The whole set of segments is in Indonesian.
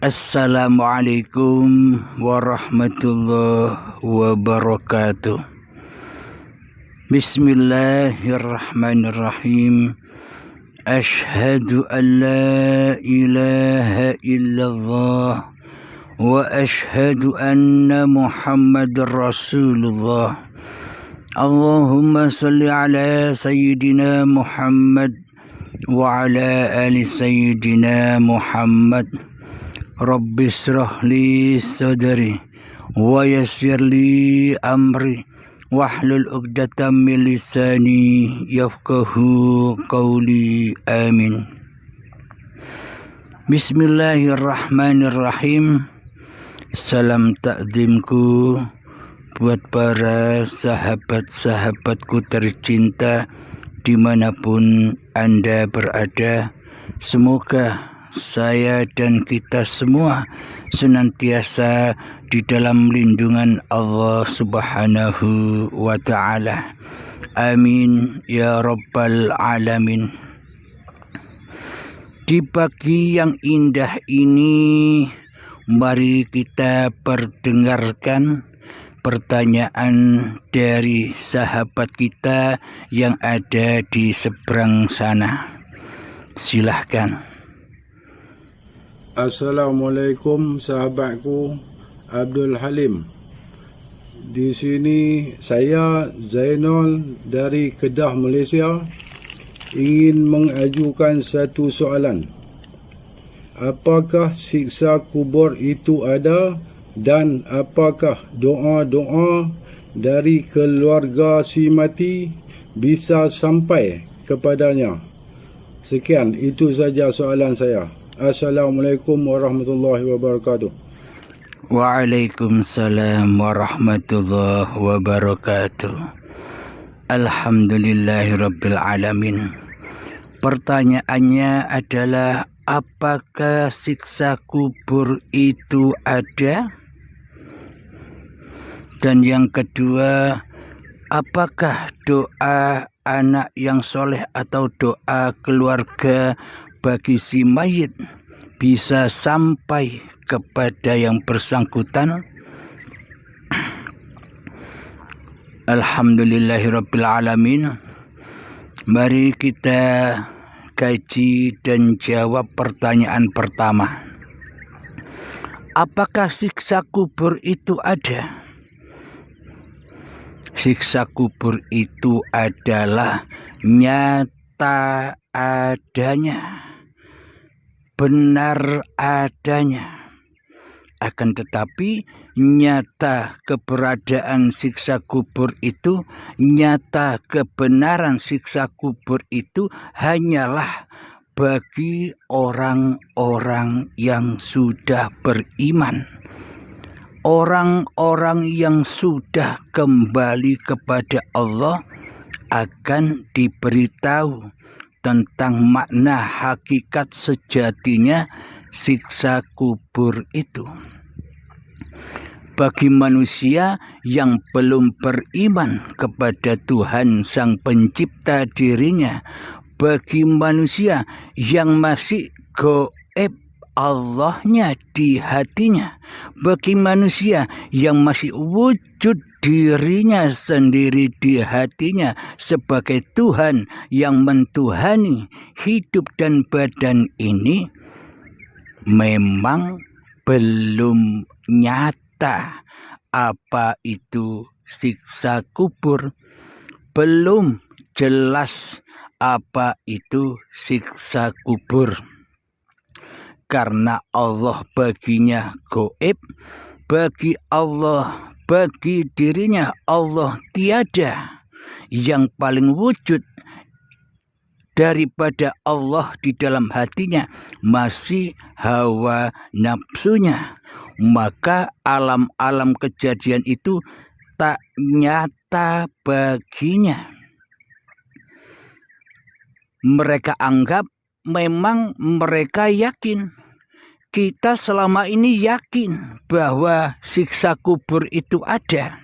Assalamualaikum warahmatullahi wabarakatuh. Bismillahirrahmanirrahim. Ashhadu an la ilaha illallah wa ashhadu anna Muhammadar Rasulullah. Allahumma salli ala sayyidina Muhammad wa ala ali sayyidina Muhammad. Rabbi shrah li sadri wa yassir li amri wahlul 'uqdatam min lisani yafqahu qawli. Amin. Bismillahirrahmanirrahim. Salam takzimku buat para sahabat-sahabatku tercinta dimanapun Anda berada. Semoga saya dan kita semua senantiasa di dalam lindungan Allah Subhanahu wa ta'ala. Amin ya rabbal alamin. Di pagi yang indah ini, mari kita perdengarkan pertanyaan dari sahabat kita yang ada di seberang sana. Silahkan. Assalamualaikum sahabatku Abdul Halim. Di sini saya Zainal dari Kedah, Malaysia, ingin mengajukan satu soalan. Apakah siksa kubur itu ada dan apakah doa-doa dari keluarga si mati bisa sampai kepadanya? Sekian, itu saja soalan saya. Assalamualaikum warahmatullahi wabarakatuh. Waalaikumsalam warahmatullahi wabarakatuh. Alhamdulillahirabbil alamin. Pertanyaannya adalah, apakah siksa kubur itu ada? Dan yang kedua, apakah doa anak yang soleh atau doa keluarga bagi si mayit bisa sampai kepada yang bersangkutan? Alhamdulillahirabbil alamin. Mari kita kaji dan jawab pertanyaan pertama. Apakah siksa kubur itu ada? Siksa kubur itu adalah nyata adanya, benar adanya. Akan tetapi nyata keberadaan siksa kubur itu, nyata kebenaran siksa kubur itu hanyalah bagi orang-orang yang sudah beriman, orang-orang yang sudah kembali kepada Allah akan diberitahu tentang makna hakikat sejatinya siksa kubur itu. Bagi manusia yang belum beriman kepada Tuhan Sang Pencipta dirinya, bagi manusia yang masih gaib Allahnya di hatinya, bagi manusia yang masih wujud dirinya sendiri di hatinya sebagai Tuhan yang mentuhani hidup dan badan ini, memang belum nyata apa itu siksa kubur, belum jelas apa itu siksa kubur. Karena Allah baginya gaib, bagi Allah, bagi dirinya Allah tiada. Yang paling wujud daripada Allah di dalam hatinya masih hawa nafsunya. Maka alam-alam kejadian itu tak nyata baginya. Mereka anggap memang mereka yakin. Kita selama ini yakin bahwa siksa kubur itu ada.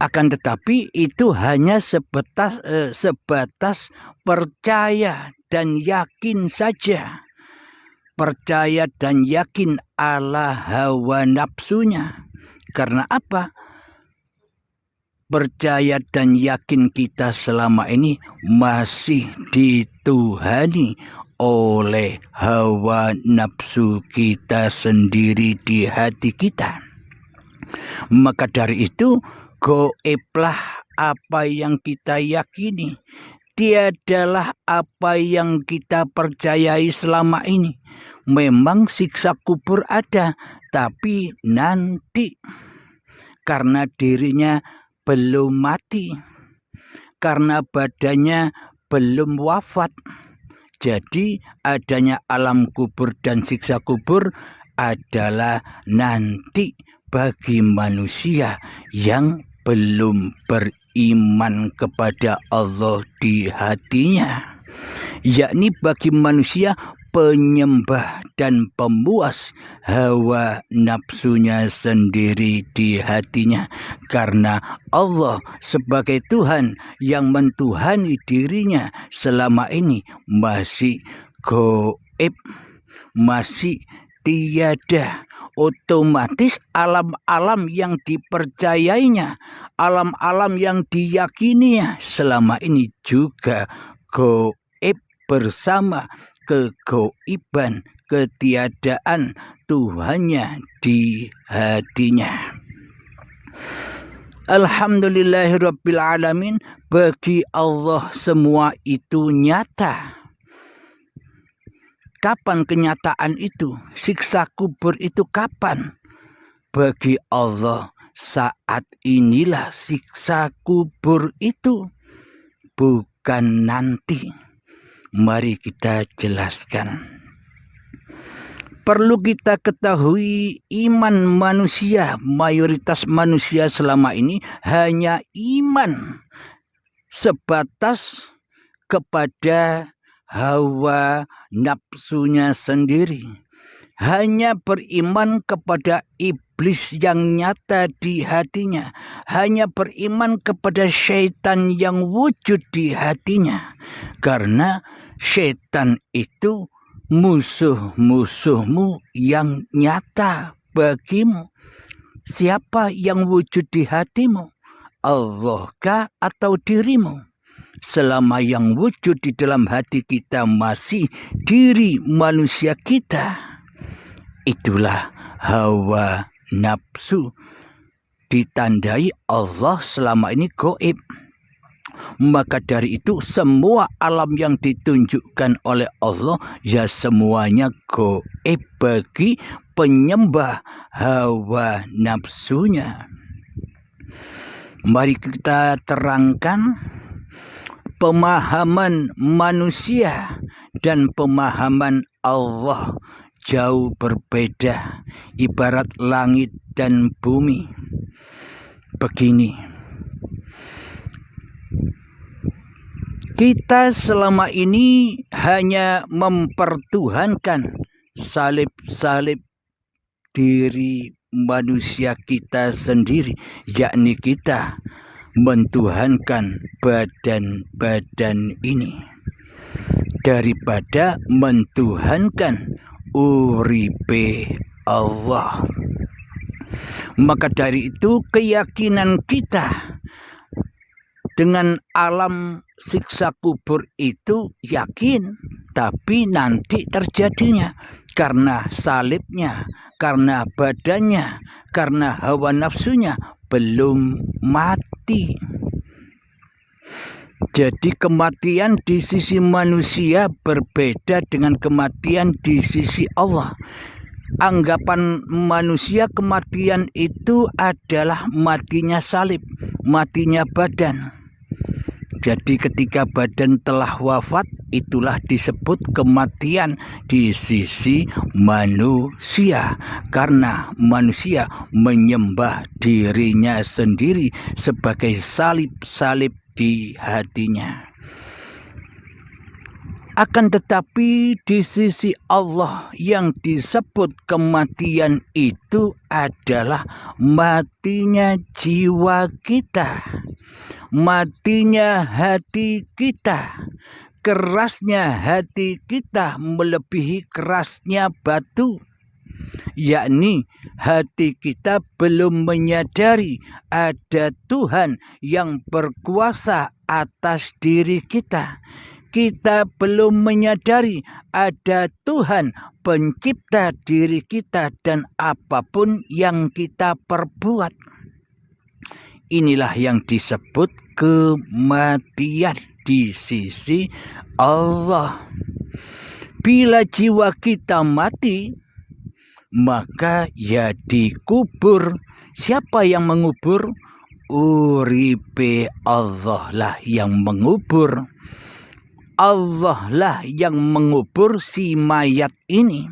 Akan tetapi itu hanya sebatas percaya dan yakin saja. percaya dan yakin ala hawa nafsunya. Karena apa? Percaya dan yakin kita selama ini masih dituhani oleh hawa nafsu kita sendiri di hati kita. Maka dari itu, goiblah apa yang kita yakini, tiadalah apa yang kita percayai selama ini. Memang siksa kubur ada, tapi nanti, karena dirinya belum mati, karena badannya belum wafat. Jadi adanya alam kubur dan siksa kubur adalah nanti bagi manusia yang belum beriman kepada Allah di hatinya, yakni bagi manusia penyembah dan pemuas hawa nafsunya sendiri di hatinya. Karena Allah sebagai Tuhan yang mentuhani dirinya selama ini masih gaib, masih tiada. Otomatis alam-alam yang dipercayainya, alam-alam yang diyakininya selama ini juga gaib bersama kegoiban, ketiadaan Tuhannya di hatinya. Alhamdulillahirabbil alamin, bagi Allah semua itu nyata. Kapan kenyataan itu? Siksa kubur itu kapan? Bagi Allah saat inilah siksa kubur itu, bukan nanti. Mari kita jelaskan. Perlu kita ketahui, iman manusia, mayoritas manusia selama ini hanya iman sebatas kepada hawa nafsunya sendiri. Hanya beriman kepada iblis yang nyata di hatinya. Hanya beriman kepada syaitan yang wujud di hatinya. Karena syaitan itu musuh-musuhmu yang nyata bagimu. Siapa yang wujud di hatimu? Allahkah atau dirimu? Selama yang wujud di dalam hati kita masih diri manusia kita, itulah hawa nafsu. Ditandai Allah selama ini gaib. Maka dari itu semua alam yang ditunjukkan oleh Allah ya semuanya gaib bagi penyembah hawa nafsunya. Mari kita terangkan pemahaman manusia dan pemahaman Allah jauh berbeda, ibarat langit dan bumi. Begini, kita selama ini hanya mempertuhankan salib-salib diri manusia kita sendiri, yakni kita mentuhankan badan-badan ini daripada mentuhankan uripe Allah. Maka dari itu keyakinan kita dengan alam siksa kubur itu yakin, tapi nanti terjadinya karena salibnya, karena badannya, karena hawa nafsunya belum mati. Jadi kematian di sisi manusia berbeda dengan kematian di sisi Allah. Anggapan manusia kematian itu adalah matinya salib, matinya badan. Jadi ketika badan telah wafat, itulah disebut kematian di sisi manusia. Karena manusia menyembah dirinya sendiri sebagai salib-salib di hatinya. Akan tetapi di sisi Allah yang disebut kematian itu adalah matinya jiwa kita, matinya hati kita, kerasnya hati kita melebihi kerasnya batu. Yakni hati kita belum menyadari ada Tuhan yang berkuasa atas diri kita. Kita belum menyadari ada Tuhan pencipta diri kita dan apapun yang kita perbuat. Inilah yang disebut kematian di sisi Allah. Bila jiwa kita mati, maka ya dikubur. Siapa yang mengubur? Uripe Allah lah yang mengubur. Allah lah yang mengubur si mayat ini.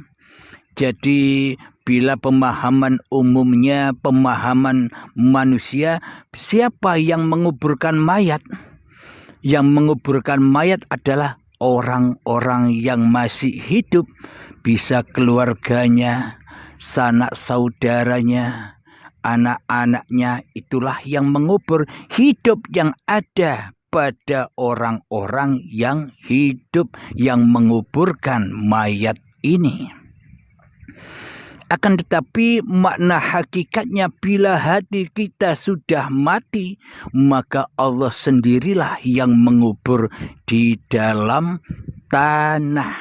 Jadi bila pemahaman umumnya, pemahaman manusia, siapa yang menguburkan mayat? Yang menguburkan mayat adalah orang-orang yang masih hidup. Bisa keluarganya, sanak saudaranya, anak-anaknya, itulah yang mengubur. Hidup yang ada pada orang-orang yang hidup, yang menguburkan mayat ini. Akan tetapi makna hakikatnya bila hati kita sudah mati, maka Allah sendirilah yang mengubur di dalam tanah.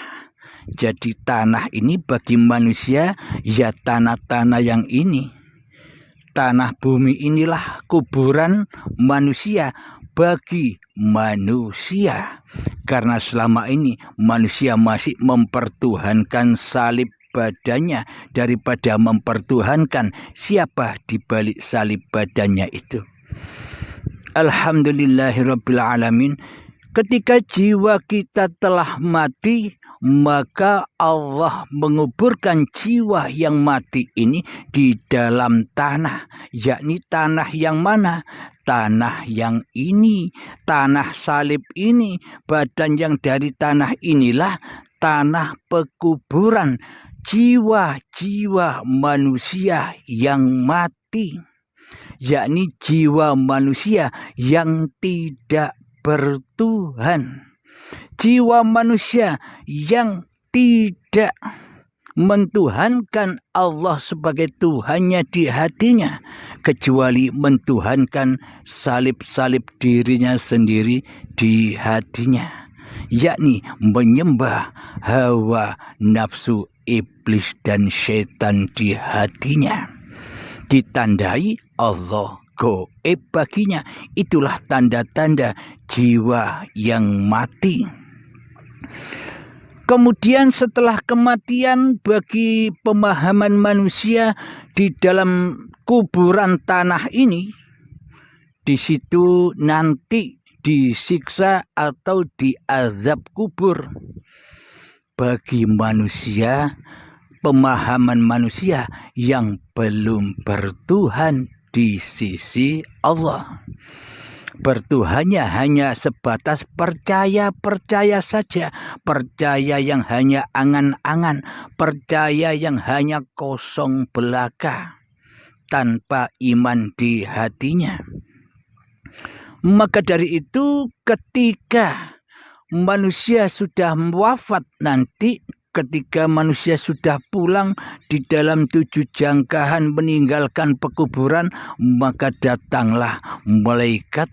Jadi tanah ini bagi manusia ya tanah-tanah yang ini. Tanah bumi inilah kuburan manusia bagi manusia. Karena selama ini manusia masih mempertuhankan salib badannya daripada mempertuhankan siapa di balik salib badannya itu. Alhamdulillahirabbil alamin. Ketika jiwa kita telah mati, maka Allah menguburkan jiwa yang mati ini di dalam tanah. Yakni tanah yang mana? Tanah yang ini, tanah salib ini. Badan yang dari tanah inilah tanah pekuburan jiwa-jiwa manusia yang mati. Yakni jiwa manusia yang tidak bertuhan. Jiwa manusia yang tidak mentuhankan Allah sebagai Tuhannya di hatinya, kecuali mentuhankan salib-salib dirinya sendiri di hatinya, yakni menyembah hawa nafsu iblis dan syaitan di hatinya. Ditandai Allah goib baginya. Itulah tanda-tanda jiwa yang mati. Kemudian setelah kematian, bagi pemahaman manusia di dalam kuburan tanah ini, di situ nanti disiksa atau diazab kubur. Bagi manusia, pemahaman manusia yang belum bertuhan di sisi Allah. Bertuhannya hanya sebatas percaya-percaya saja. Percaya yang hanya angan-angan. Percaya yang hanya kosong belaka. Tanpa iman di hatinya. Maka dari itu ketika manusia sudah wafat nanti, ketika manusia sudah pulang di dalam 7 jangkahan meninggalkan pekuburan, maka datanglah malaikat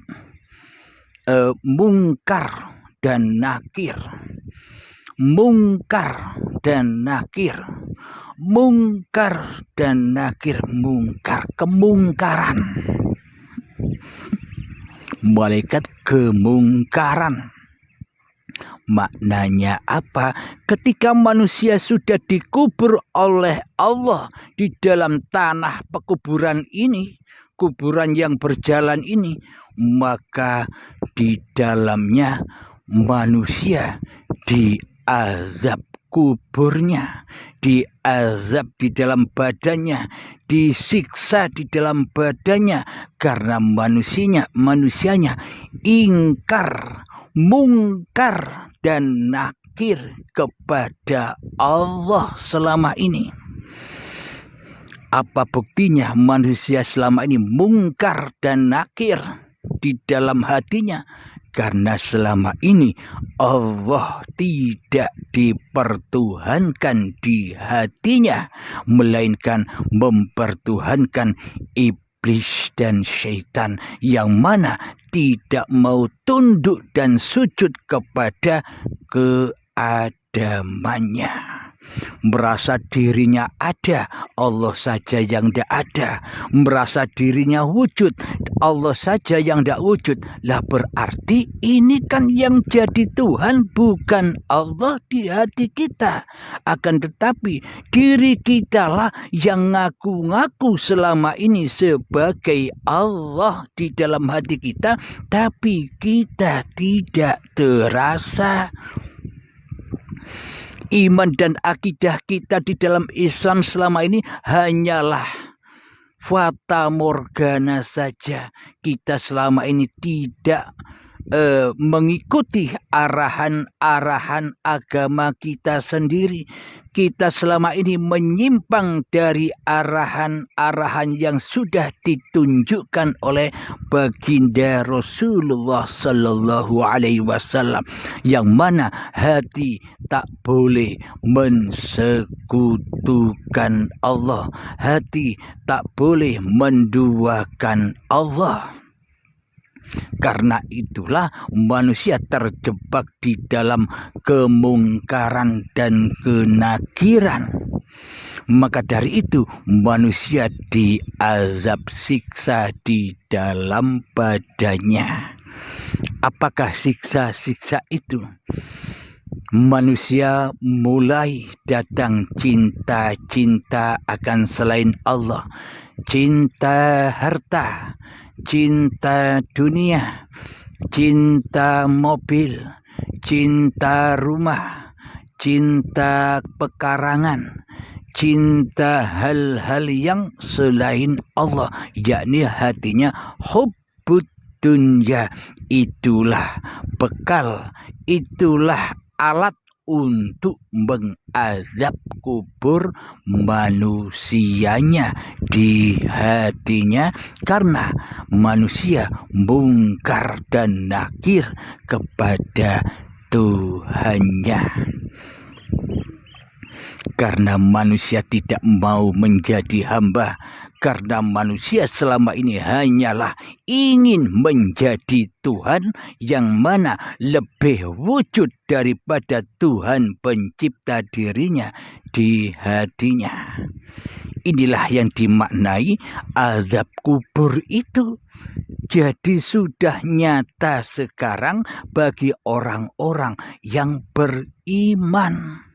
mungkar dan nakir. Mungkar dan nakir. Mungkar dan nakir. Mungkar, kemungkaran. Malaikat kemungkaran. Maknanya apa? Ketika manusia sudah dikubur oleh Allah di dalam tanah pekuburan ini, kuburan yang berjalan ini, maka di dalamnya manusia diazab kuburnya, diazab di dalam badannya, disiksa di dalam badannya karena manusianya ingkar, mungkar dan nakir kepada Allah selama ini. Apa buktinya manusia selama ini mungkar dan nakir di dalam hatinya? Karena selama ini Allah tidak dipertuhankan di hatinya, melainkan mempertuhankan iblis dan syaitan yang mana tidak mau tunduk dan sujud kepada keadamannya. Merasa dirinya ada, Allah saja yang tidak ada. Merasa dirinya wujud, Allah saja yang tidak wujud. Lah berarti ini kan yang jadi Tuhan bukan Allah di hati kita. Akan tetapi diri kita lah yang ngaku-ngaku selama ini sebagai Allah di dalam hati kita, tapi kita tidak terasa. Iman dan akidah kita di dalam Islam selama ini hanyalah fata morgana saja. Kita selama ini tidak mengikuti arahan-arahan agama kita sendiri. Kita selama ini menyimpang dari arahan-arahan yang sudah ditunjukkan oleh baginda Rasulullah Sallallahu Alaihi Wasallam, yang mana hati tak boleh mensekutukan Allah, hati tak boleh menduakan Allah. Karena itulah manusia terjebak di dalam kemungkaran dan kenakiran. Maka dari itu manusia diazab siksa di dalam badannya. Apakah siksa-siksa itu? Manusia mulai datang cinta-cinta akan selain Allah, cinta harta, cinta dunia, cinta mobil, cinta rumah, cinta pekarangan, cinta hal-hal yang selain Allah, yakni hatinya hubbud dunya. Itulah bekal, itulah alat untuk mengazab kubur manusianya di hatinya, karena manusia mungkar dan nakir kepada Tuhannya. Karena manusia tidak mau menjadi hamba, karena manusia selama ini hanyalah ingin menjadi Tuhan yang mana lebih wujud daripada Tuhan pencipta dirinya di hatinya. Inilah yang dimaknai azab kubur itu. Jadi sudah nyata sekarang bagi orang-orang yang beriman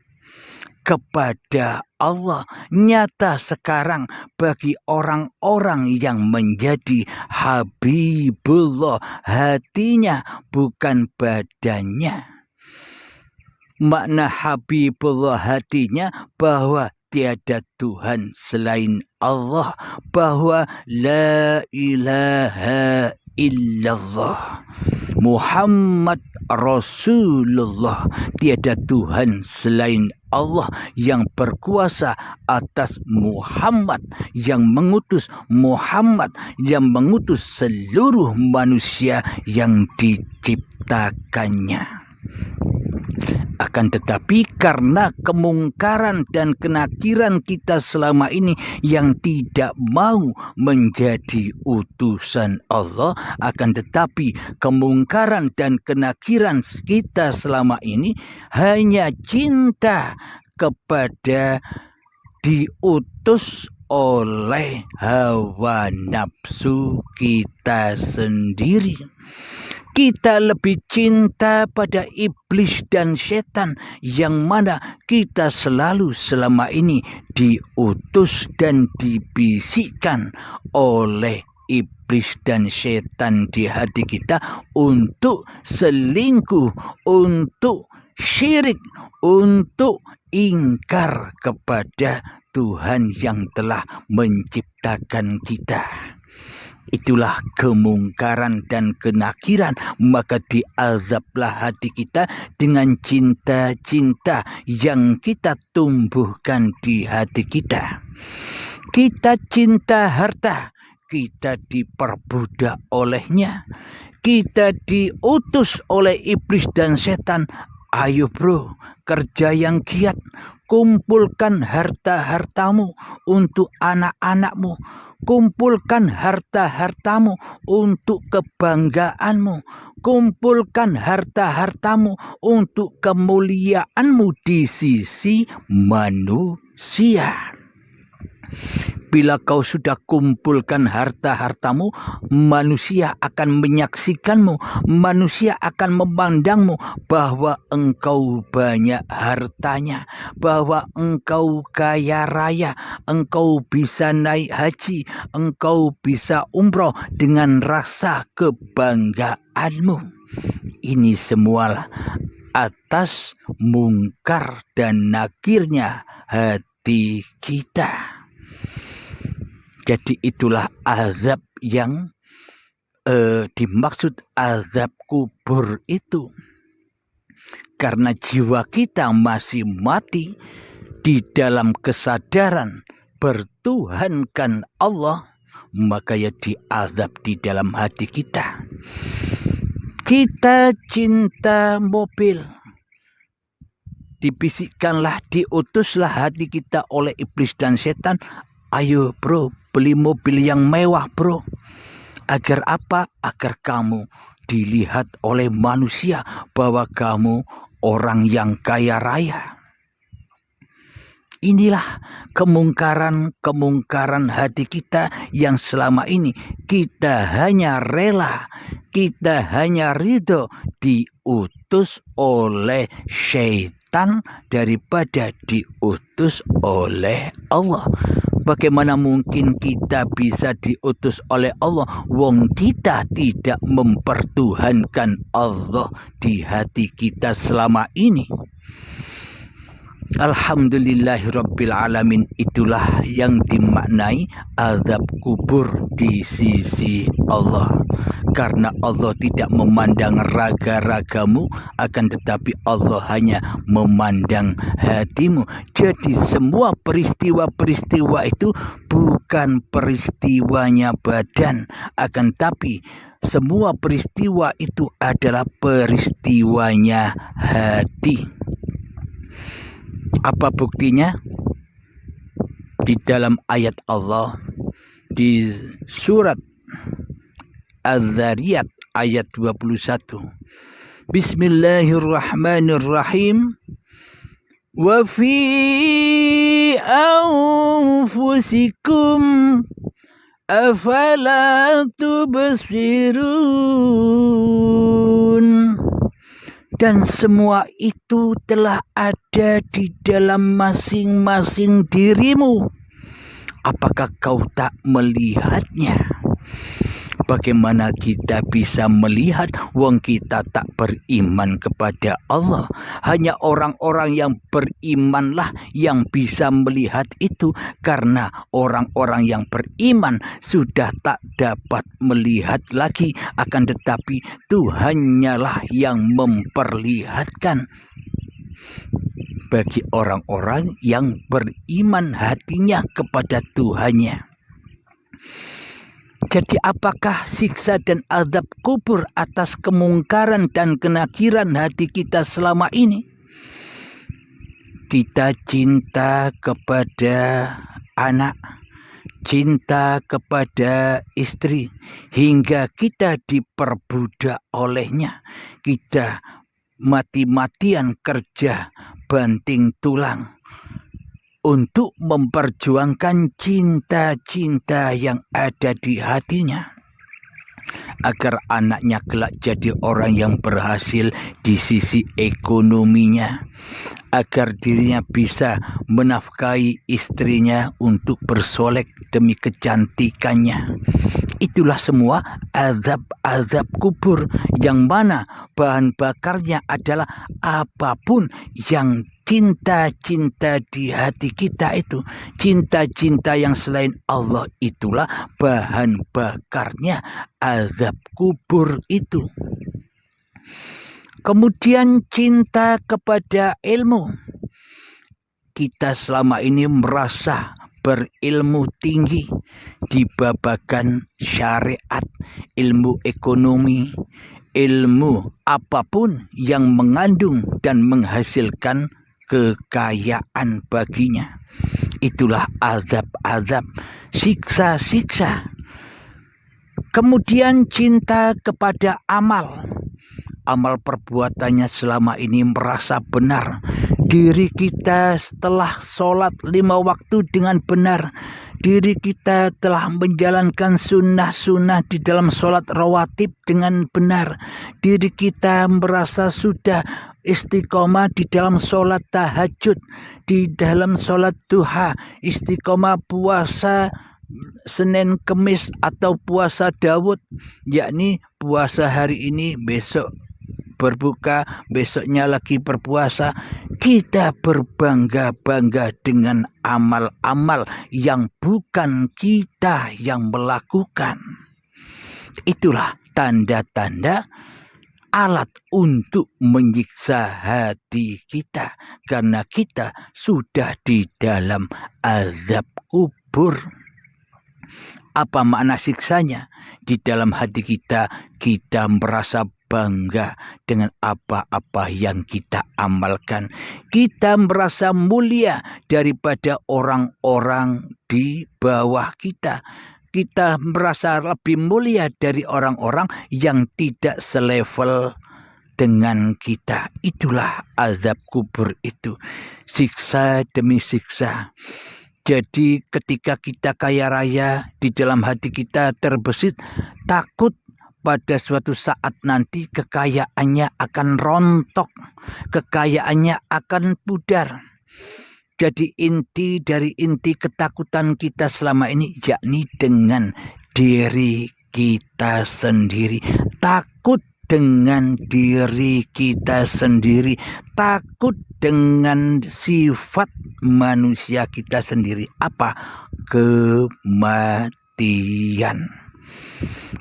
kepada Allah, nyata sekarang bagi orang-orang yang menjadi Habibullah, hatinya bukan badannya. Makna Habibullah hatinya bahwa tiada Tuhan selain Allah, bahwa la ilaha illallah Muhammad Rasulullah, tiada Tuhan selain Allah yang berkuasa atas Muhammad, yang mengutus Muhammad, yang mengutus seluruh manusia yang diciptakannya. Akan tetapi karena kemungkaran dan kenakiran kita selama ini yang tidak mau menjadi utusan Allah, akan tetapi kemungkaran dan kenakiran kita selama ini hanya cinta kepada diutus oleh hawa nafsu kita sendiri. Kita lebih cinta pada iblis dan setan, yang mana kita selalu selama ini diutus dan dibisikkan oleh iblis dan setan di hati kita untuk selingkuh, untuk syirik, untuk ingkar kepada Tuhan yang telah menciptakan kita. Itulah kemungkaran dan kenakiran, maka diazablah hati kita dengan cinta-cinta yang kita tumbuhkan di hati kita. Kita cinta harta, kita diperbudak olehnya. kita diutus oleh iblis dan setan, ayo bro, kerja yang giat, kumpulkan harta-hartamu untuk anak-anakmu, kumpulkan harta-hartamu untuk kebanggaanmu, kumpulkan harta-hartamu untuk kemuliaanmu di sisi manusia. Bila kau sudah kumpulkan harta-hartamu, manusia akan menyaksikanmu, manusia akan memandangmu bahwa engkau banyak hartanya, bahwa engkau kaya raya, engkau bisa naik haji, engkau bisa umroh dengan rasa kebanggaanmu. Ini semualah atas mungkar dan nakirnya hati kita. Jadi itulah azab yang dimaksud azab kubur itu. Karena jiwa kita masih mati di dalam kesadaran bertuhankan Allah, maka ya diazab di dalam hati kita. Kita cinta mobil, dibisikkanlah, diutuslah hati kita oleh iblis dan setan, ayo bro, beli mobil yang mewah bro. Agar apa? Agar kamu dilihat oleh manusia bahwa kamu orang yang kaya raya. Inilah kemungkaran hati kita yang selama ini kita hanya rela, kita hanya ridho diutus oleh syaitan daripada diutus oleh Allah. Bagaimana mungkin kita bisa diutus oleh Allah wong kita tidak mempertuhankan Allah di hati kita selama ini? Alhamdulillahirrabbilalamin, itulah yang dimaknai azab kubur di sisi Allah. Karena Allah tidak memandang raga-ragamu, akan tetapi Allah hanya memandang hatimu. Jadi semua peristiwa-peristiwa itu bukan peristiwanya badan, akan tapi semua peristiwa itu adalah peristiwanya hati. Apa buktinya? Di dalam ayat Allah di surat Az-Zariyat ayat 21. Bismillahirrahmanirrahim. Wa fi anfusikum afala tubsirun. Dan semua itu telah ada di dalam masing-masing dirimu. Apakah kau tak melihatnya? Bagaimana kita bisa melihat wong kita tak beriman kepada Allah? Hanya orang-orang yang berimanlah yang bisa melihat itu, karena orang-orang yang beriman sudah tak dapat melihat lagi, akan tetapi Tuhannya lah yang memperlihatkan. Bagi orang-orang yang beriman hatinya kepada Tuhannya. Jadi apakah siksa dan azab kubur atas kemungkaran dan kenakiran hati kita selama ini? Kita cinta kepada anak, cinta kepada istri, hingga kita diperbudak olehnya. Kita mati-matian kerja banting tulang untuk memperjuangkan cinta-cinta yang ada di hatinya, agar anaknya kelak jadi orang yang berhasil di sisi ekonominya, agar dirinya bisa menafkahi istrinya untuk bersolek demi kecantikannya. Itulah semua azab-azab kubur, yang mana bahan bakarnya adalah apapun yang cinta-cinta di hati kita itu. Cinta-cinta yang selain Allah itulah bahan bakarnya azab kubur itu. Kemudian cinta kepada ilmu. Kita selama ini merasa berilmu tinggi di babagan syariat, ilmu ekonomi, ilmu apapun yang mengandung dan menghasilkan kekayaan baginya. Itulah azab-azab, siksa-siksa. Kemudian cinta kepada amal. Amal perbuatannya selama ini merasa benar. Diri kita setelah sholat 5 waktu dengan benar. Diri kita telah menjalankan sunnah-sunnah di dalam sholat rawatib dengan benar. Diri kita merasa sudah istiqomah di dalam sholat tahajud, di dalam sholat duha, istiqomah puasa Senin Kemis atau puasa Daud, yakni puasa hari ini, besok berbuka, besoknya lagi berpuasa. Kita berbangga-bangga dengan amal-amal yang bukan kita yang melakukan. Itulah tanda-tanda alat untuk menyiksa hati kita, karena kita sudah di dalam azab kubur. Apa makna siksanya? Di dalam hati kita, kita merasa bangga dengan apa-apa yang kita amalkan. Kita merasa mulia daripada orang-orang di bawah kita. Kita merasa lebih mulia dari orang-orang yang tidak selevel dengan kita. Itulah azab kubur itu. Siksa demi siksa. Jadi ketika kita kaya raya, di dalam hati kita terbesit takut pada suatu saat nanti kekayaannya akan rontok, kekayaannya akan pudar. Jadi inti dari inti ketakutan kita selama ini, yakni dengan diri kita sendiri. Takut dengan diri kita sendiri, takut dengan sifat manusia kita sendiri. Apa? Kematian.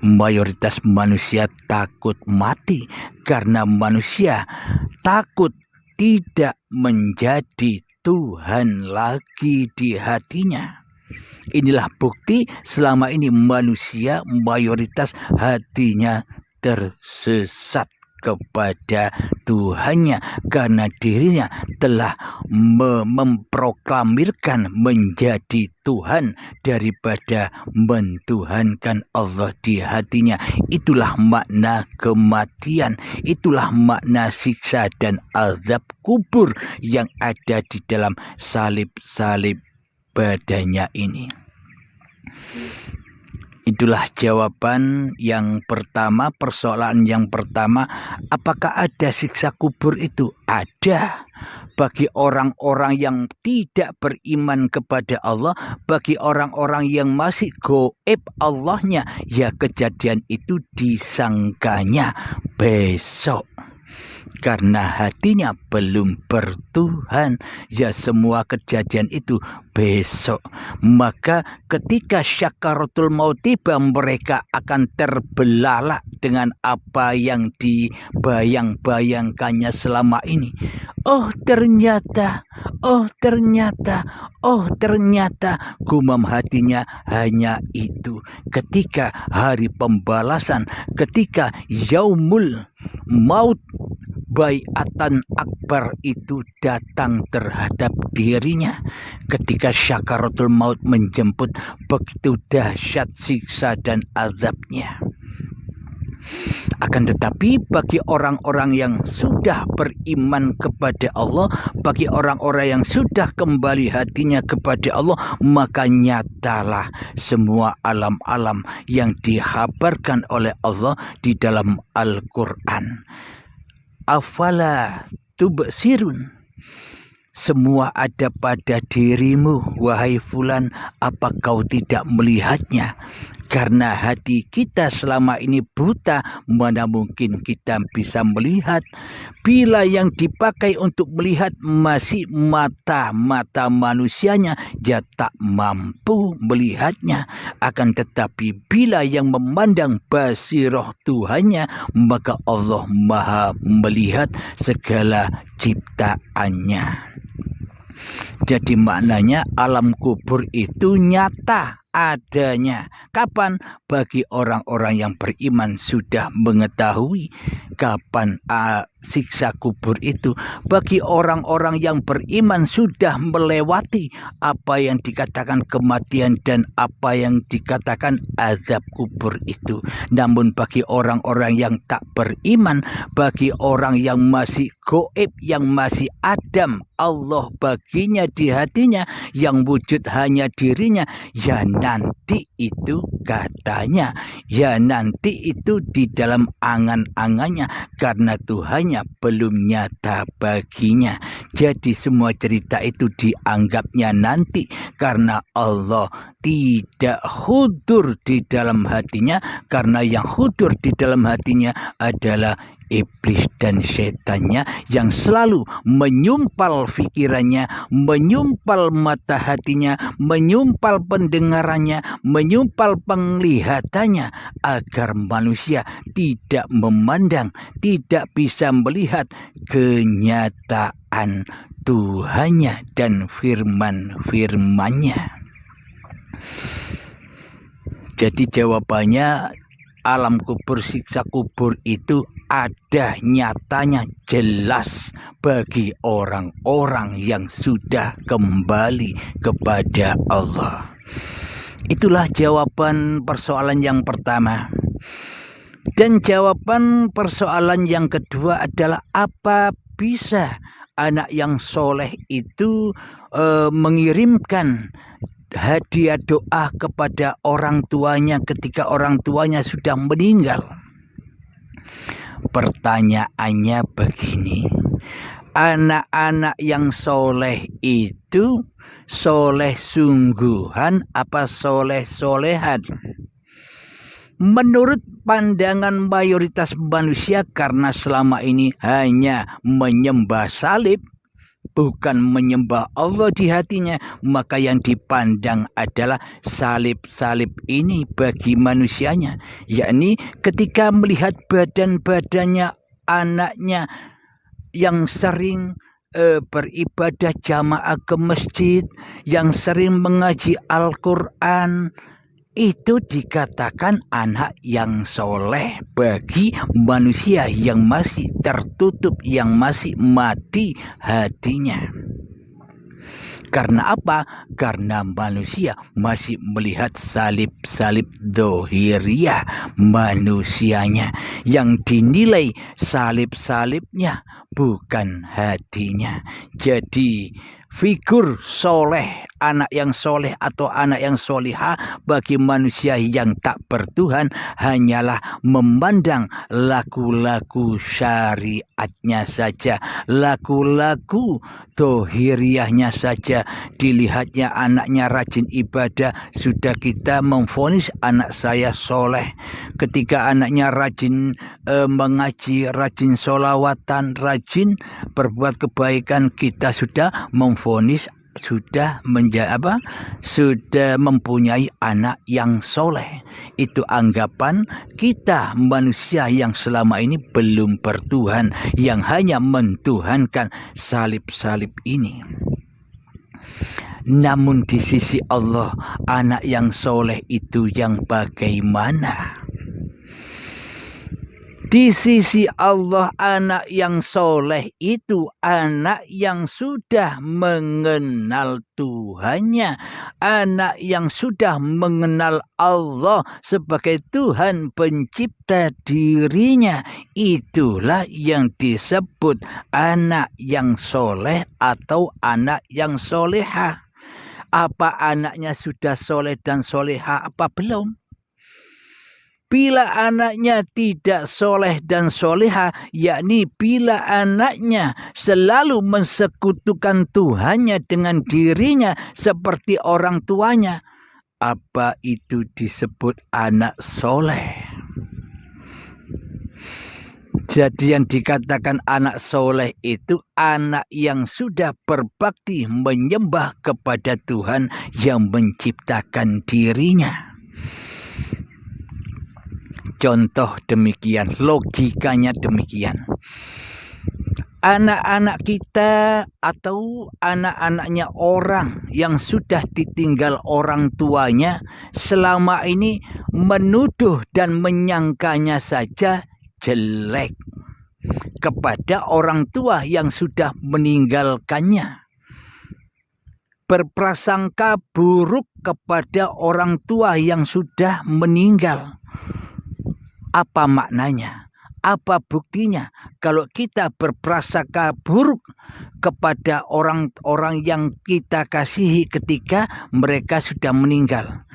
Mayoritas manusia takut mati karena manusia takut tidak menjadi Tuhan lagi di hatinya. Inilah bukti selama ini manusia mayoritas hatinya tersesat kepada Tuhannya, karena dirinya telah memproklamirkan menjadi Tuhan daripada mentuhankan Allah di hatinya. Itulah makna kematian, itulah makna siksa dan azab kubur yang ada di dalam salib-salib badannya ini. Itulah jawaban yang pertama, persoalan yang pertama. Apakah ada siksa kubur itu? Ada. Bagi orang-orang yang tidak beriman kepada Allah, bagi orang-orang yang masih goib Allahnya, ya kejadian itu disangkanya besok. Karena hatinya belum bertuhan, ya semua kejadian itu besok. Maka ketika syakaratul maut tiba, mereka akan terbelalak dengan apa yang dibayang-bayangkannya selama ini. Oh ternyata, gumam hatinya hanya itu. Ketika hari pembalasan, ketika yaumul maut, baiatan akbar itu datang terhadap dirinya, ketika syakaratul maut menjemput, begitu dahsyat siksa dan azabnya. Akan tetapi bagi orang-orang yang sudah beriman kepada Allah, bagi orang-orang yang sudah kembali hatinya kepada Allah, maka nyatalah semua alam-alam yang dihabarkan oleh Allah di dalam Al-Quran. Afala tubsirun, semua ada pada dirimu, wahai fulan, apa kau tidak melihatnya? Karena hati kita selama ini buta, mana mungkin kita bisa melihat. Bila yang dipakai untuk melihat masih mata-mata manusianya, ya tak mampu melihatnya. Akan tetapi bila yang memandang basiroh Tuhannya, maka Allah Maha melihat segala ciptaannya. Jadi maknanya alam kubur itu nyata adanya. Kapan? Bagi orang-orang yang beriman sudah mengetahui kapan siksa kubur itu. Bagi orang-orang yang beriman sudah melewati apa yang dikatakan kematian dan apa yang dikatakan azab kubur itu. Namun bagi orang-orang yang tak beriman, bagi orang yang masih goib, yang masih adam, Allah baginya di hatinya, yang wujud hanya dirinya, ya nanti itu katanya, ya nanti itu di dalam angan-angannya, karena Tuhannya belum nyata baginya. Jadi semua cerita itu dianggapnya nanti, karena Allah tidak hudur di dalam hatinya, karena yang hudur di dalam hatinya adalah iblis dan setannya yang selalu menyumpal pikirannya, menyumpal mata hatinya, menyumpal pendengarannya, menyumpal penglihatannya, agar manusia tidak memandang, tidak bisa melihat kenyataan Tuhannya dan firman-firmannya. Jadi jawabannya, alam kubur, siksa kubur itu ada nyatanya, jelas bagi orang-orang yang sudah kembali kepada Allah. Itulah jawaban persoalan yang pertama. Dan jawaban persoalan yang kedua adalah, apa bisa anak yang soleh itu mengirimkan hadiah doa kepada orang tuanya ketika orang tuanya sudah meninggal? Pertanyaannya begini, anak-anak yang soleh itu soleh sungguhan apa soleh solehan? Menurut pandangan mayoritas manusia, karena selama ini hanya menyembah salib, bukan menyembah Allah di hatinya, maka yang dipandang adalah salib-salib ini bagi manusianya. Yakni ketika melihat badan-badannya anaknya yang sering beribadah jamaah ke masjid, yang sering mengaji Al-Quran, itu dikatakan anak yang soleh bagi manusia yang masih tertutup, yang masih mati hatinya. Karena apa? Karena manusia masih melihat salib-salib dohiriyah manusianya, yang dinilai salib-salibnya bukan hatinya. Jadi figur soleh, anak yang soleh atau anak yang solihah bagi manusia yang tak bertuhan hanyalah memandang laku-laku syariatnya saja, laku-laku dohiriyahnya saja. Dilihatnya anaknya rajin ibadah, sudah kita memvonis anak saya soleh. Ketika anaknya rajin mengaji, rajin sholawatan, rajin berbuat kebaikan, kita sudah memvonis sudah mempunyai anak yang soleh. Itu anggapan kita manusia yang selama ini belum bertuhan, yang hanya mentuhankan salib-salib ini. Namun di sisi Allah, anak yang soleh itu yang bagaimana? Di sisi Allah, anak yang soleh itu anak yang sudah mengenal Tuhannya, anak yang sudah mengenal Allah sebagai Tuhan pencipta dirinya. Itulah yang disebut anak yang soleh atau anak yang solehah. Apa anaknya sudah soleh dan solehah apa belum? Bila anaknya tidak soleh dan soleha, yakni bila anaknya selalu mensekutukan Tuhannya dengan dirinya seperti orang tuanya, apa itu disebut anak soleh? Jadi yang dikatakan anak soleh itu anak yang sudah berbakti menyembah kepada Tuhan yang menciptakan dirinya. Contoh demikian, logikanya demikian. anak-anak kita atau anak-anaknya orang yang sudah ditinggal orang tuanya selama ini menuduh dan menyangkanya saja jelek kepada orang tua yang sudah meninggalkannya. Berprasangka buruk kepada orang tua yang sudah meninggal. Apa maknanya? Apa buktinya? Kalau kita berprasangka buruk kepada orang-orang yang kita kasihi ketika mereka sudah meninggal.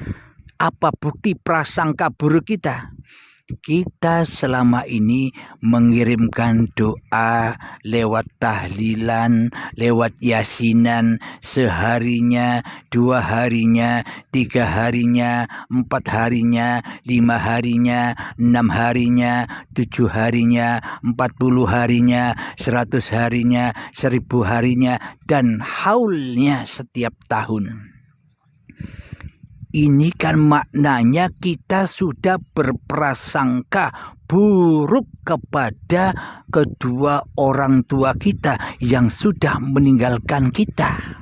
Apa bukti prasangka buruk kita? Kita selama ini mengirimkan doa lewat tahlilan, lewat yasinan, seharinya, 2 harinya, 3 harinya, 4 harinya, 5 harinya, 6 harinya, 7 harinya, 40 harinya, 100 harinya, 1000 harinya, dan haulnya setiap tahun. Ini kan maknanya kita sudah berprasangka buruk kepada kedua orang tua kita yang sudah meninggalkan kita.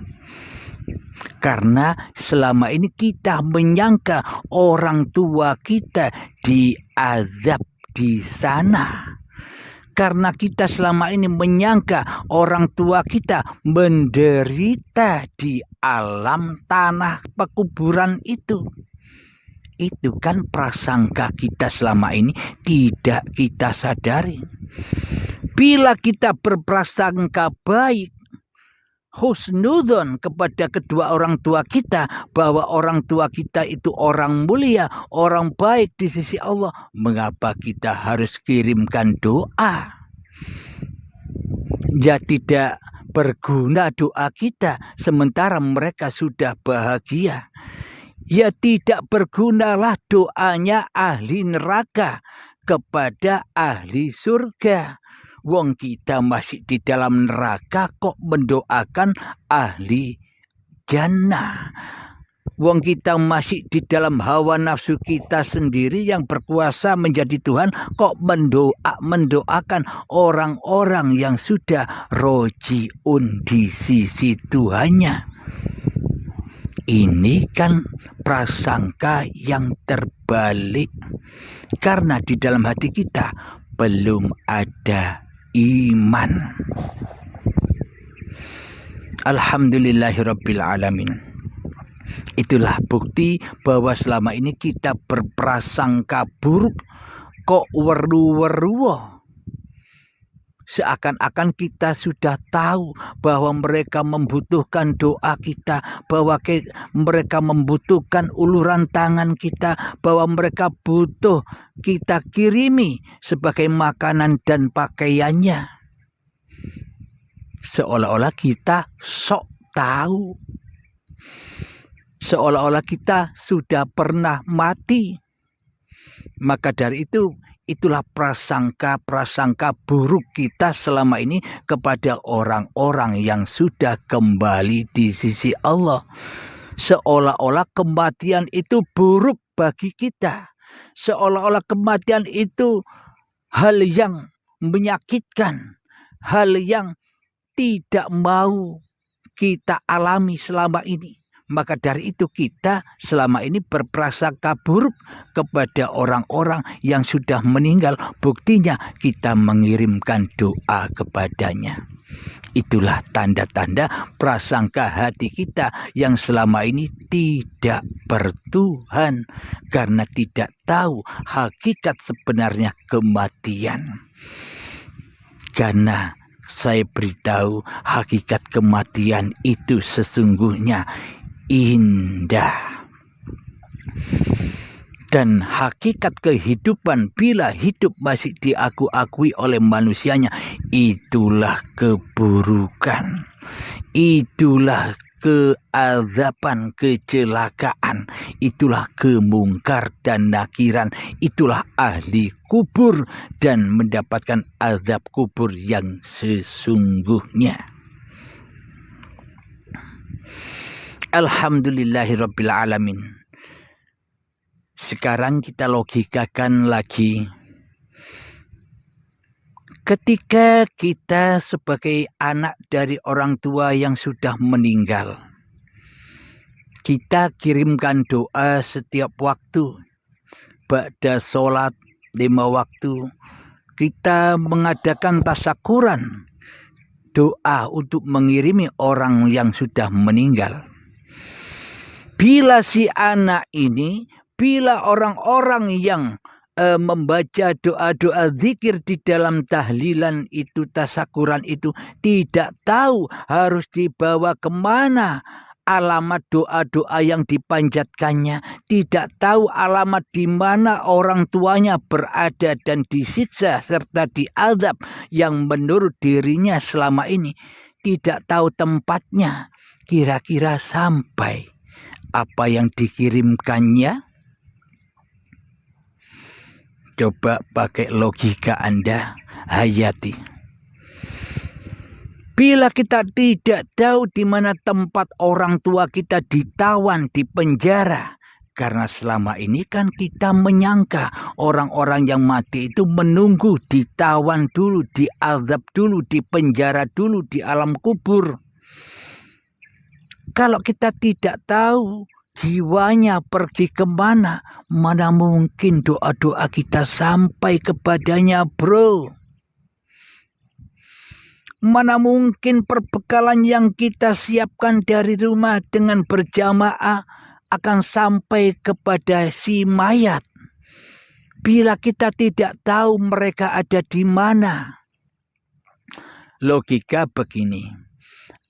Karena selama ini kita menyangka orang tua kita diazab di sana. Karena kita selama ini menyangka orang tua kita menderita di alam tanah pekuburan itu. Itu kan prasangka kita selama ini tidak kita sadari. Bila kita berprasangka baik, husnudzon kepada kedua orang tua kita, bahwa orang tua kita itu orang mulia, orang baik di sisi Allah, mengapa kita harus kirimkan doa? Ya tidak berguna doa kita sementara mereka sudah bahagia. Ya tidak bergunalah doanya ahli neraka kepada ahli surga. Wong kita masih di dalam neraka kok mendoakan ahli jannah. Wong kita masih di dalam hawa nafsu kita sendiri yang berkuasa menjadi Tuhan, kok mendoakan orang-orang yang sudah rojiun di sisi Tuhannya. Ini kan prasangka yang terbalik. Karena di dalam hati kita belum ada iman. Alhamdulillahirabbil alamin. Itulah bukti bahwa selama ini kita berprasangka buruk, kok weru-weruwo. Seakan-akan kita sudah tahu bahwa mereka membutuhkan doa kita, bahwa mereka membutuhkan uluran tangan kita, bahwa mereka butuh kita kirimi sebagai makanan dan pakaiannya. Seolah-olah kita sok tahu. Seolah-olah kita sudah pernah mati. Maka dari itu, itulah prasangka buruk kita selama ini kepada orang-orang yang sudah kembali di sisi Allah. Seolah-olah kematian itu buruk bagi kita. Seolah-olah kematian itu hal yang menyakitkan, hal yang tidak mau kita alami selama ini. Maka dari itu kita selama ini berprasangka buruk kepada orang-orang yang sudah meninggal. Buktinya kita mengirimkan doa kepadanya. Itulah tanda-tanda prasangka hati kita yang selama ini tidak bertuhan. Karena tidak tahu hakikat sebenarnya kematian. Karena saya beritahu hakikat kematian itu sesungguhnya indah. Dan hakikat kehidupan bila hidup masih diakui oleh manusianya, itulah keburukan. Itulah keazaban, kecelakaan. Itulah kemungkar dan nakiran. Itulah ahli kubur dan mendapatkan azab kubur yang sesungguhnya. Alhamdulillahirabbil alamin. Sekarang kita logikakan lagi. Ketika kita sebagai anak dari orang tua yang sudah meninggal, kita kirimkan doa setiap waktu. Ba'da sholat 5 waktu, kita mengadakan tasyakuran, doa untuk mengirimi orang yang sudah meninggal. Bila si anak ini, bila orang-orang yang membaca doa-doa zikir di dalam tahlilan itu, tasyakuran itu, tidak tahu harus dibawa kemana alamat doa-doa yang dipanjatkannya, tidak tahu alamat di mana orang tuanya berada dan disiksa serta diazab yang menurut dirinya selama ini, tidak tahu tempatnya, kira-kira sampai apa yang dikirimkannya. Coba pakai logika Anda, hayati. Bila kita tidak tahu di mana tempat orang tua kita ditawan, di penjara, karena selama ini kan kita menyangka orang-orang yang mati itu menunggu ditawan dulu, diazab dulu, di penjara dulu, di alam kubur. Kalau kita tidak tahu jiwanya pergi kemana, mana mungkin doa-doa kita sampai kepadanya, bro. Mana mungkin perbekalan yang kita siapkan dari rumah dengan berjamaah akan sampai kepada si mayat. Bila kita tidak tahu mereka ada di mana. Logika begini.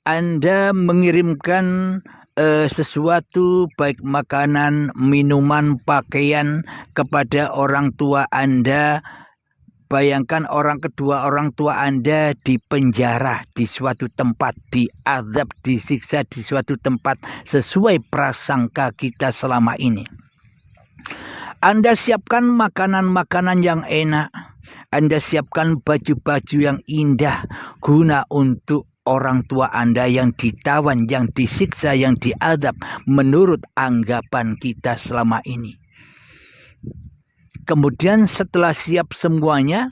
Anda mengirimkan sesuatu baik makanan, minuman, pakaian kepada orang tua Anda. Bayangkan kedua orang tua Anda di penjara di suatu tempat, diazab, disiksa di suatu tempat sesuai prasangka kita selama ini. Anda siapkan makanan-makanan yang enak, Anda siapkan baju-baju yang indah guna untuk orang tua Anda yang ditawan, yang disiksa, yang diazab menurut anggapan kita selama ini. Kemudian setelah siap semuanya,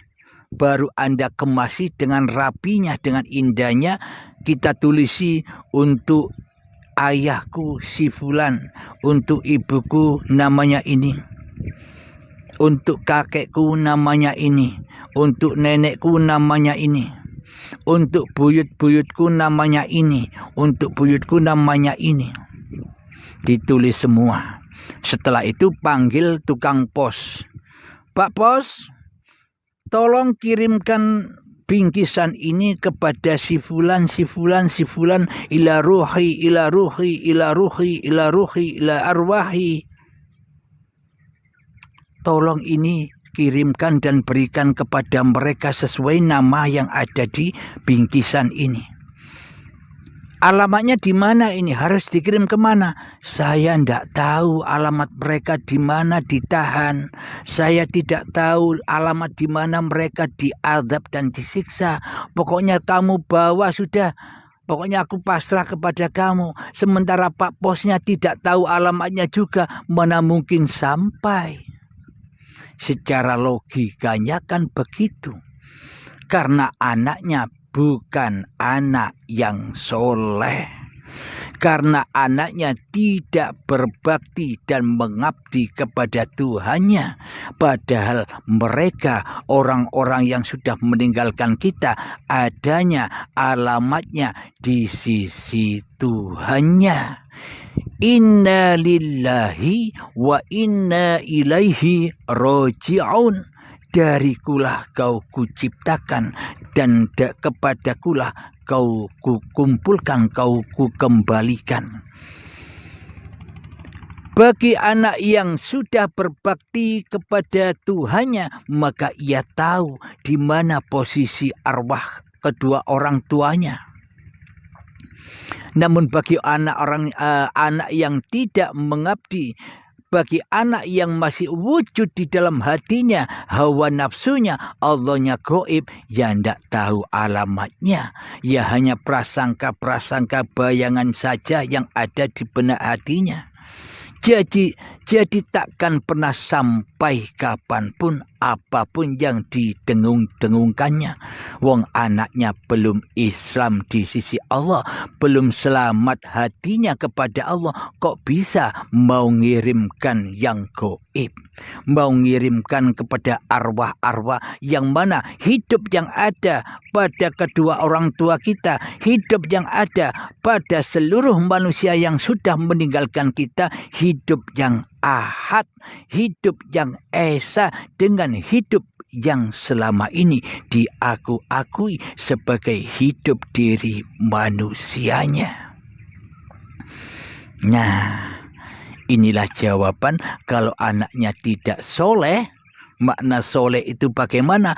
baru Anda kemasi dengan rapinya, dengan indahnya. Kita tulisi untuk ayahku si fulan, untuk ibuku namanya ini, untuk kakekku namanya ini, untuk nenekku namanya ini, untuk buyut-buyutku namanya ini, untuk buyutku namanya ini. Ditulis semua. Setelah itu panggil tukang pos. Pak Pos, tolong kirimkan bingkisan ini kepada si fulan, si fulan, si fulan, ila ruhi, ila ruhi, ila ruhi, ila ruhi, ila arwahi. Tolong ini kirimkan dan berikan kepada mereka sesuai nama yang ada di bingkisan ini. Alamatnya di mana ini? Harus dikirim kemana? Saya tidak tahu alamat mereka di mana ditahan. Saya tidak tahu alamat di mana mereka diazab dan disiksa. Pokoknya kamu bawa sudah. Pokoknya aku pasrah kepada kamu. Sementara Pak Posnya tidak tahu alamatnya juga. Mana mungkin sampai? Secara logikanya kan begitu. Karena anaknya bukan anak yang soleh. Karena anaknya tidak berbakti dan mengabdi kepada Tuhannya. Padahal mereka orang-orang yang sudah meninggalkan kita, adanya alamatnya di sisi Tuhannya. Inna lillahi wa inna ilaihi roji'un. Darikulah kau kuciptakan dan kepadakulah kau kukumpulkan, kau kukembalikan. Bagi anak yang sudah berbakti kepada Tuhannya, maka ia tahu di mana posisi arwah kedua orang tuanya. Namun bagi anak yang tidak mengabdi, bagi anak yang masih wujud di dalam hatinya hawa nafsunya, Allahnya gaib, ya tidak tahu alamatnya. Ya hanya prasangka-prasangka bayangan saja yang ada di benak hatinya. Jadi takkan pernah sampai kapanpun apapun yang didengung-dengungkannya. Wong anaknya belum Islam di sisi Allah, belum selamat hatinya kepada Allah, kok bisa mau ngirimkan yang gaib, mau ngirimkan kepada arwah-arwah yang mana hidup yang ada pada kedua orang tua kita, hidup yang ada pada seluruh manusia yang sudah meninggalkan kita, hidup yang ahad, hidup yang esa dengan hidup yang selama ini diakui sebagai hidup diri manusianya. Nah, inilah jawaban kalau anaknya tidak soleh. Makna soleh itu bagaimana?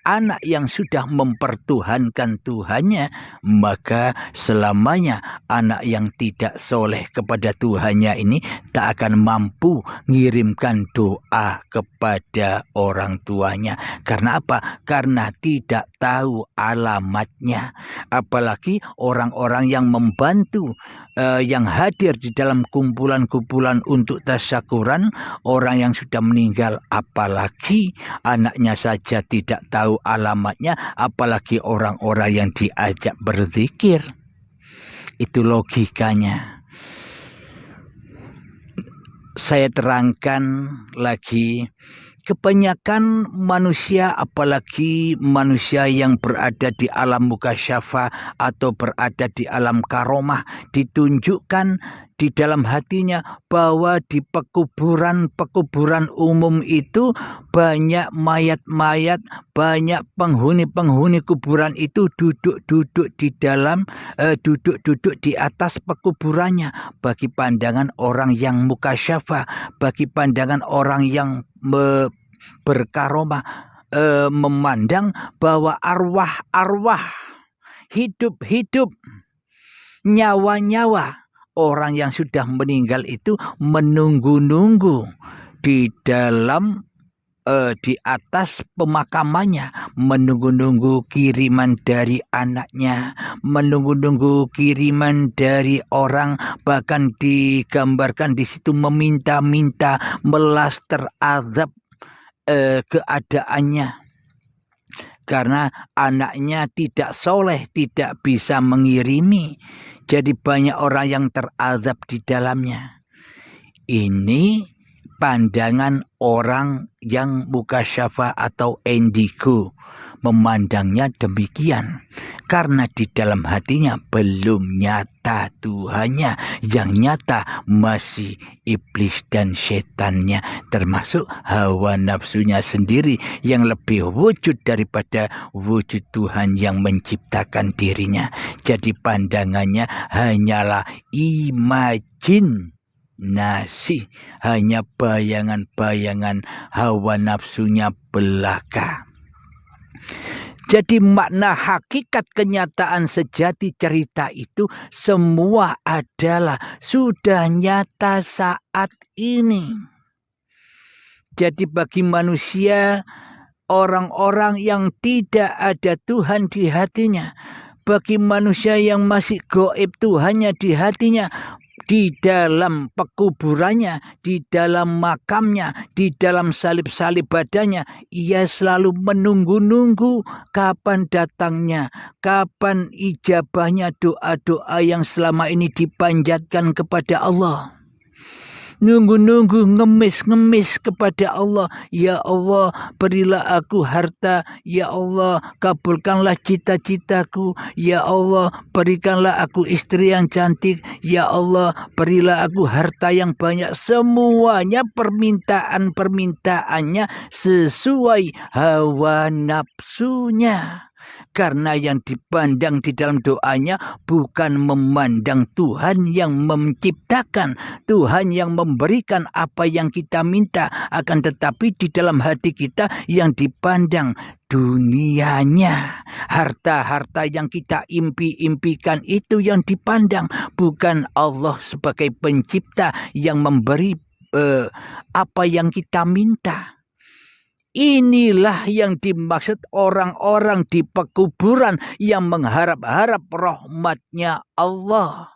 Anak yang sudah mempertuhankan Tuhannya, maka selamanya anak yang tidak soleh kepada Tuhannya ini tak akan mampu mengirimkan doa kepada orang tuanya. Karena apa? Karena tidak tahu alamatnya. Apalagi orang-orang yang membantu, yang hadir di dalam kumpulan-kumpulan untuk tasyakuran, orang yang sudah meninggal, apalagi anaknya saja tidak tahu alamatnya, apalagi orang-orang yang diajak berzikir. Itu logikanya. Saya terangkan lagi, kebanyakan manusia, apalagi manusia yang berada di alam mukasyafa atau berada di alam karomah, ditunjukkan di dalam hatinya bahwa di pekuburan umum itu banyak mayat-mayat, banyak penghuni kuburan itu duduk di atas pekuburannya. Bagi pandangan orang yang mukasyafa, bagi pandangan orang yang berkaromah, memandang bahwa arwah-arwah, hidup-hidup, nyawa-nyawa orang yang sudah meninggal itu menunggu-nunggu di dalam di atas pemakamannya, menunggu-nunggu kiriman dari anaknya, menunggu-nunggu kiriman dari orang, bahkan digambarkan di situ meminta-minta, melas terazab keadaannya. Karena anaknya tidak soleh, tidak bisa mengirimi. Jadi banyak orang yang terazab di dalamnya. Ini pandangan orang yang mukasyafa atau indigo, memandangnya demikian. Karena di dalam hatinya belum nyata Tuhannya, yang nyata masih iblis dan setannya, termasuk hawa nafsunya sendiri yang lebih wujud daripada wujud Tuhan yang menciptakan dirinya. Jadi pandangannya hanyalah imajinasi, hanya bayangan-bayangan hawa nafsunya belaka. Jadi makna hakikat kenyataan sejati cerita itu semua adalah sudah nyata saat ini. Jadi bagi manusia, orang-orang yang tidak ada Tuhan di hatinya, bagi manusia yang masih gaib Tuhannya di hatinya, di dalam pekuburannya, di dalam makamnya, di dalam salib-salib badannya, ia selalu menunggu-nunggu kapan datangnya, kapan ijabahnya doa-doa yang selama ini dipanjatkan kepada Allah. Nunggu-nunggu, ngemis kepada Allah. Ya Allah, berilah aku harta. Ya Allah, kabulkanlah cita-citaku. Ya Allah, berikanlah aku istri yang cantik. Ya Allah, berilah aku harta yang banyak. Semuanya permintaannya sesuai hawa nafsunya. Karena yang dipandang di dalam doanya bukan memandang Tuhan yang menciptakan, Tuhan yang memberikan apa yang kita minta, akan tetapi di dalam hati kita yang dipandang dunianya. Harta-harta yang kita impikan itu yang dipandang, bukan Allah sebagai pencipta yang memberi apa yang kita minta. Inilah yang dimaksud orang-orang di pekuburan yang mengharap-harap rahmatnya Allah.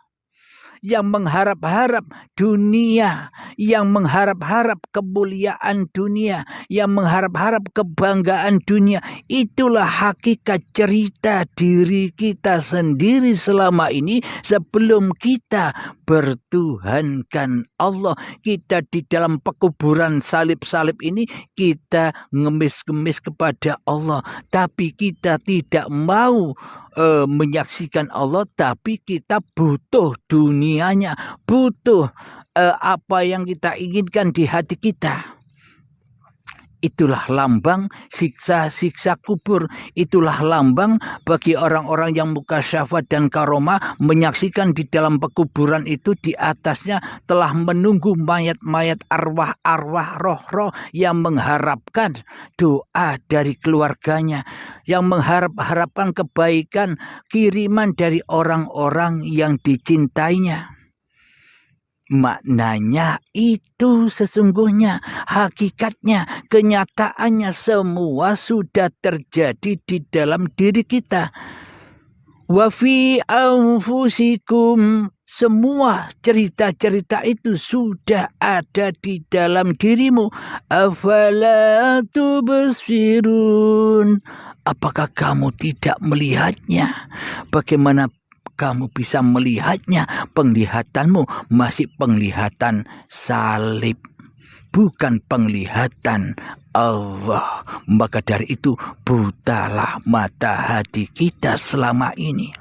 yang mengharap-harap dunia, yang mengharap-harap kemuliaan dunia, yang mengharap-harap kebanggaan dunia. Itulah hakikat cerita diri kita sendiri selama ini sebelum kita bertuhankan Allah. Kita di dalam pekuburan salib-salib ini kita ngemis-ngemis kepada Allah, tapi kita tidak mau menyaksikan Allah, tapi kita butuh dunianya, butuh apa yang kita inginkan di hati kita. Itulah lambang siksa-siksa kubur. Itulah lambang bagi orang-orang yang mukasyafat dan karomah menyaksikan di dalam pekuburan itu di atasnya telah menunggu mayat-mayat arwah-arwah roh-roh yang mengharapkan doa dari keluarganya, yang mengharapkan kebaikan kiriman dari orang-orang yang dicintainya. Maknanya itu sesungguhnya, hakikatnya, kenyataannya semua sudah terjadi di dalam diri kita. Wa fi anfusikum, semua cerita-cerita itu sudah ada di dalam dirimu. Afala tubsirun, apakah kamu tidak melihatnya? Bagaimana kamu bisa melihatnya? Penglihatanmu masih penglihatan salib, bukan penglihatan Allah. Maka dari itu butalah mata hati kita selama ini.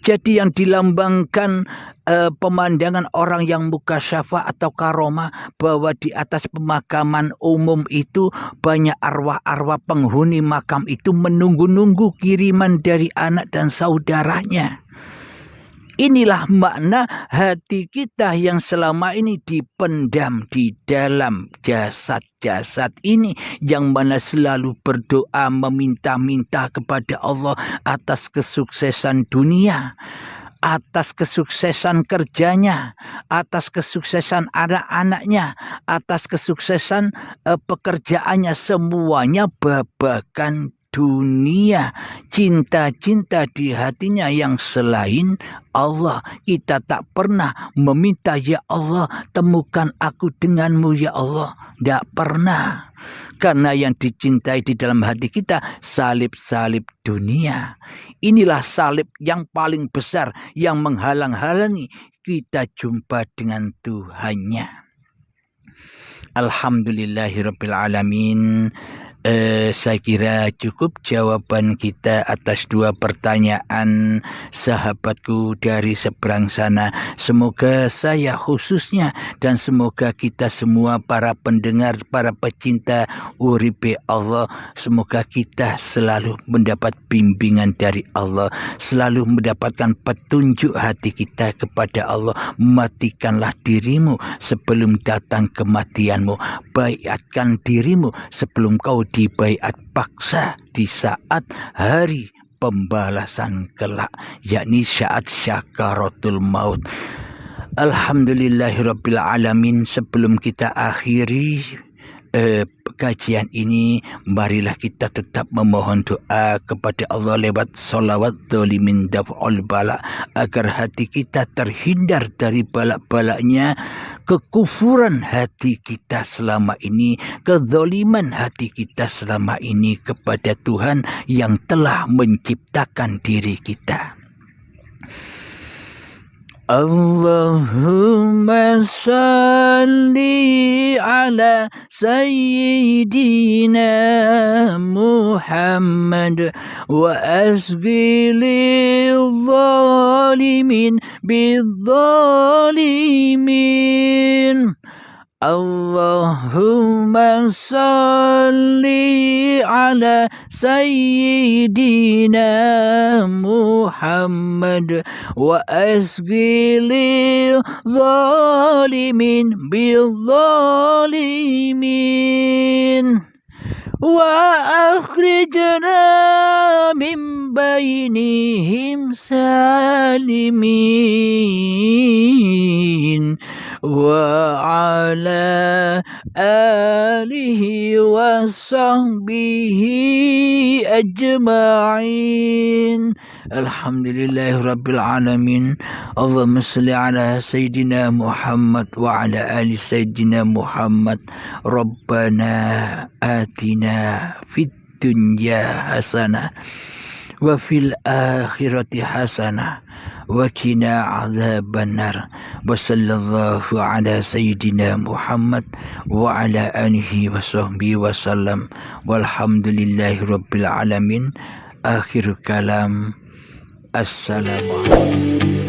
Jadi yang dilambangkan pemandangan orang yang mukasyafah atau karomah, bahwa di atas pemakaman umum itu banyak arwah-arwah penghuni makam itu menunggu-nunggu kiriman dari anak dan saudaranya. Inilah makna hati kita yang selama ini dipendam di dalam jasad-jasad ini, yang mana selalu berdoa meminta-minta kepada Allah atas kesuksesan dunia, atas kesuksesan kerjanya, atas kesuksesan anak-anaknya, atas kesuksesan pekerjaannya, semuanya babakan dunia, cinta-cinta di hatinya yang selain Allah. Kita tak pernah meminta, ya Allah temukan aku denganmu ya Allah. Tidak pernah. Karena yang dicintai di dalam hati kita salib-salib dunia. Inilah salib yang paling besar yang menghalang-halangi kita jumpa dengan Tuhannya. Alhamdulillahirabbil alamin. Saya kira cukup jawaban kita atas dua pertanyaan sahabatku dari seberang sana. Semoga saya khususnya dan semoga kita semua para pendengar, para pecinta uripe Allah, semoga kita selalu mendapat bimbingan dari Allah, selalu mendapatkan petunjuk hati kita kepada Allah. Matikanlah dirimu sebelum datang kematianmu. Baiatkan dirimu sebelum kau dibaiat paksa di saat hari pembalasan kelak, yakni saat syakaratul maut. Alhamdulillahirabbil alamin. Sebelum kita akhiri kajian ini, marilah kita tetap memohon doa kepada Allah lewat sholawat dzalimin daf'ul bala, agar hati kita terhindar dari balak-balaknya kekufuran hati kita selama ini, kezaliman hati kita selama ini kepada Tuhan yang telah menciptakan diri kita. Allahumma salli ala Sayyidina Muhammad wa asghil zalimin bizzalimin. Allahumma salli ala Sayyidina Muhammad wa asghil zalimin bizzalimin. وأخرجنا من بينهم سالمين وعلى آله وصحبه أجمعين Alhamdulillahi Rabbil Alamin. Allahumma salli ala Sayyidina Muhammad wa ala ali Sayyidina Muhammad. Rabbana atina fid dunya hasanah wa fil akhirati hasanah wa qina adzabannar. Wa sallallahu ala Sayyidina Muhammad wa ala alihi wa sahbihi wa sallam. Walhamdulillahi Rabbil Alamin. Akhir kalam. Assalamualaikum.